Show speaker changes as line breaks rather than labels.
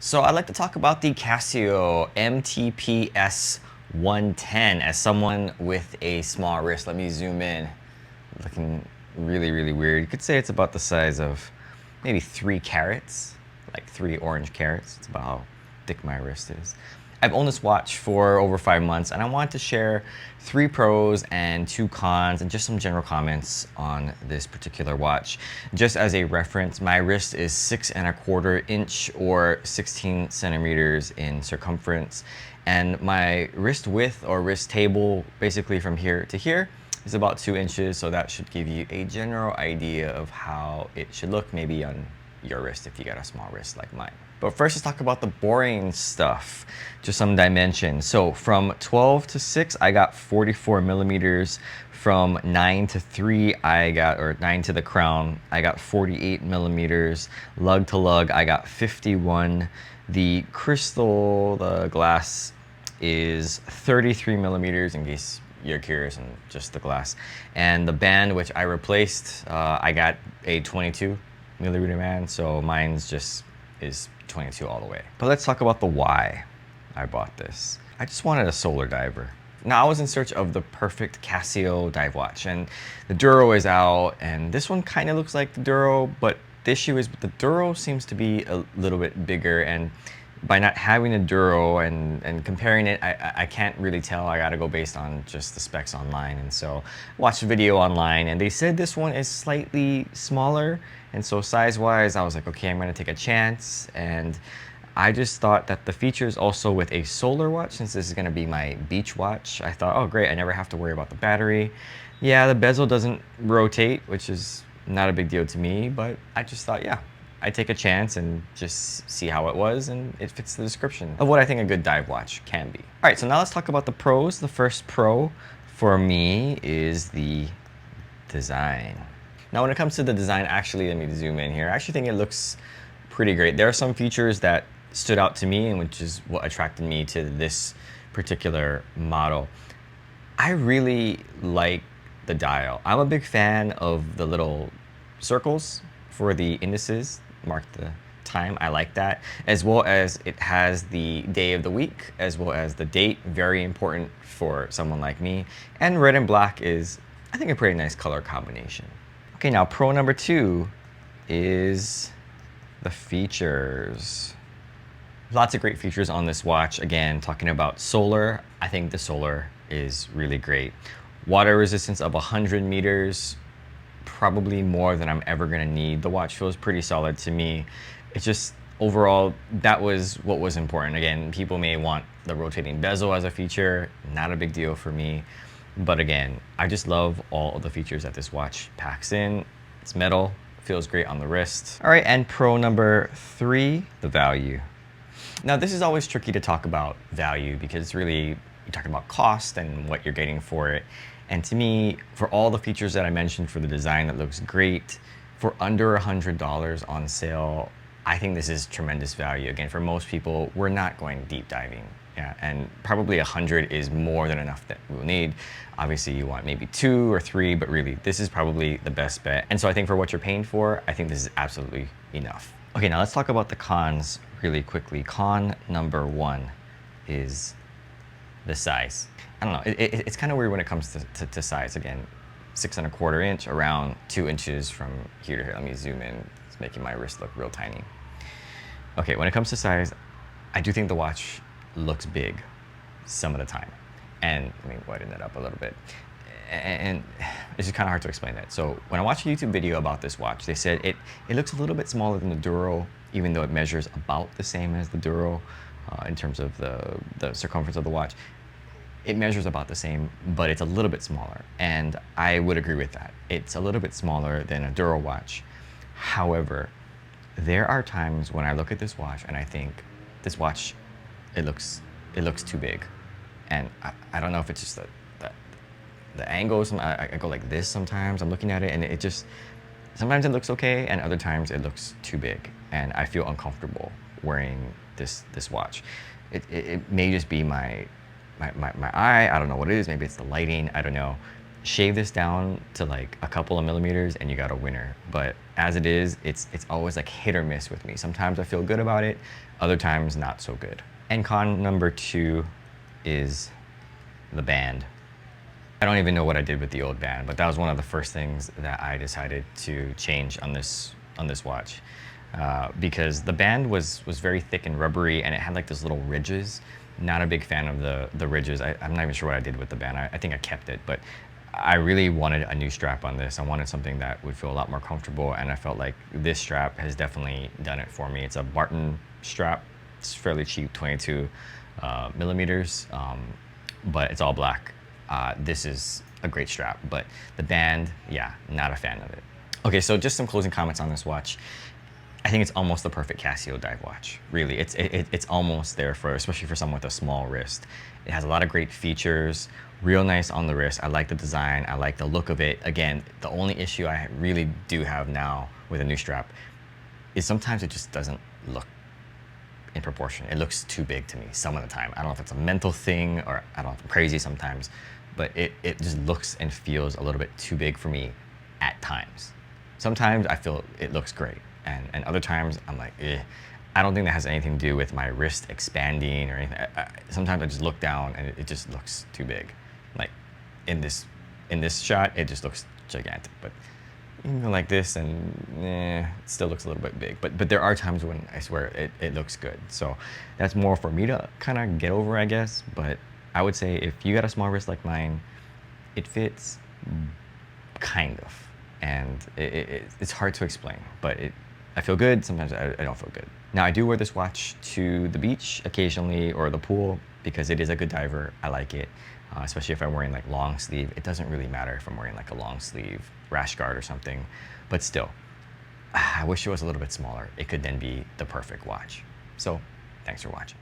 So I'd like to talk about the Casio MTP-S110. As someone with a small wrist, let me zoom in. Looking really, really weird. You could say it's about the size of maybe 3 carrots, like 3 orange carrots. It's about how thick my wrist is. I've owned this watch for over 5 months, and I wanted to share 3 pros and 2 cons and just some general comments on this particular watch. Just as a reference, my wrist is 6¼ inch or 16 centimeters in circumference, and my wrist width or wrist table, basically from here to here, is about 2 inches, so that should give you a general idea of how it should look maybe on your wrist if you got a small wrist like mine. But first, let's talk about the boring stuff, just some dimensions. So from 12 to 6, I got 44 millimeters. From 9 to 3, or 9 to the crown, I got 48 millimeters. Lug to lug, I got 51. The crystal, the glass, is 33 millimeters in case you're curious, and just the glass. And the band, which I replaced, I got a 22 millimeter band, so mine's just is 22 all the way. But let's talk about the why I bought this. I just wanted a solar diver. Now, I was in search of the perfect Casio dive watch, and the Duro is out, and this one kind of looks like the Duro, but the issue is the Duro seems to be a little bit bigger, and by not having a Duro and comparing it, I can't really tell. I gotta go based on just the specs online. And so I watched a video online, and they said this one is slightly smaller. And so size-wise, I was like, okay, I'm gonna take a chance. And I just thought that the features also with a solar watch, since this is gonna be my beach watch, I thought, oh great, I never have to worry about the battery. Yeah, the bezel doesn't rotate, which is not a big deal to me, but I just thought, yeah, I'd take a chance and just see how it was, and it fits the description of what I think a good dive watch can be. All right, so now let's talk about the pros. The first pro for me is the design. Now, when it comes to the design, actually, let me zoom in here. I actually think it looks pretty great. There are some features that stood out to me, and which is what attracted me to this particular model. I really like the dial. I'm a big fan of the little circles for the indices, mark the time. I like that, as well as it has the day of the week, as well as the date, very important for someone like me. And red and black is, I think, a pretty nice color combination. Okay, now pro number 2 is the features. Lots of great features on this watch. Again, talking about solar, I think the solar is really great. Water resistance of 100 meters, probably more than I'm ever gonna need. The watch feels pretty solid to me. It's just, overall, that was what was important. Again, people may want the rotating bezel as a feature, not a big deal for me. But again, I just love all of the features that this watch packs in. It's metal, feels great on the wrist. All right, and pro number 3, the value. Now, this is always tricky to talk about value because it's really, you're talking about cost and what you're getting for it. And to me, for all the features that I mentioned, for the design that looks great, for under $100 on sale, I think this is tremendous value. Again, for most people, we're not going deep diving. Yeah, and probably 100 is more than enough that we'll need. Obviously, you want maybe 2 or 3, but really, this is probably the best bet. And so I think for what you're paying for, I think this is absolutely enough. Okay, now let's talk about the cons really quickly. Con number 1 is the size. I don't know, it's kind of weird when it comes to size. Again, 6¼ inch, around 2 inches from here to here. Let me zoom in. It's making my wrist look real tiny. Okay, when it comes to size, I do think the watch looks big some of the time. And let me widen that up a little bit. And it's just kind of hard to explain that. So when I watched a YouTube video about this watch, they said it looks a little bit smaller than the Duro, even though it measures about the same as the Duro in terms of the circumference of the watch. It measures about the same, but it's a little bit smaller. And I would agree with that. It's a little bit smaller than a Duro watch. However, there are times when I look at this watch and I think, this watch, it looks too big. And I don't know if it's just the angles. I go like this sometimes. I'm looking at it and it just, sometimes it looks okay and other times it looks too big. And I feel uncomfortable wearing this watch. It may just be my eye, I don't know what it is, maybe it's the lighting, I don't know. Shave this down to like a couple of millimeters and you got a winner. But as it is, it's always like hit or miss with me. Sometimes I feel good about it, other times not so good. And con number 2 is the band. I don't even know what I did with the old band, but that was one of the first things that I decided to change on this watch. Because the band was very thick and rubbery, and it had like these little ridges. Not a big fan of the ridges. I'm not even sure what I did with the band. I think I kept it, but I really wanted a new strap on this. I wanted something that would feel a lot more comfortable, and I felt like this strap has definitely done it for me. It's a Barton strap. It's fairly cheap, 22 millimeters, but it's all black. This is a great strap, but the band, yeah, not a fan of it. Okay, so just some closing comments on this watch. I think it's almost the perfect Casio dive watch. Really, it's almost there for, especially for someone with a small wrist. It has a lot of great features, real nice on the wrist. I like the design, I like the look of it. Again, the only issue I really do have now with a new strap is sometimes it just doesn't look in proportion. It looks too big to me some of the time. I don't know if it's a mental thing or I don't know if I'm crazy sometimes, but it just looks and feels a little bit too big for me at times. Sometimes I feel it looks great. And other times I'm like, eh. I don't think that has anything to do with my wrist expanding or anything. Sometimes I just look down and it just looks too big. Like in this shot, it just looks gigantic. But you can go like this and it still looks a little bit big. But there are times when I swear it looks good. So that's more for me to kind of get over, I guess. But I would say if you got a small wrist like mine, it fits kind of. And it's hard to explain, but I feel good, sometimes I don't feel good. Now I do wear this watch to the beach occasionally or the pool because it is a good diver. I like it, especially if I'm wearing like long sleeve. It doesn't really matter if I'm wearing like a long sleeve rash guard or something, but still, I wish it was a little bit smaller. It could then be the perfect watch. So thanks for watching.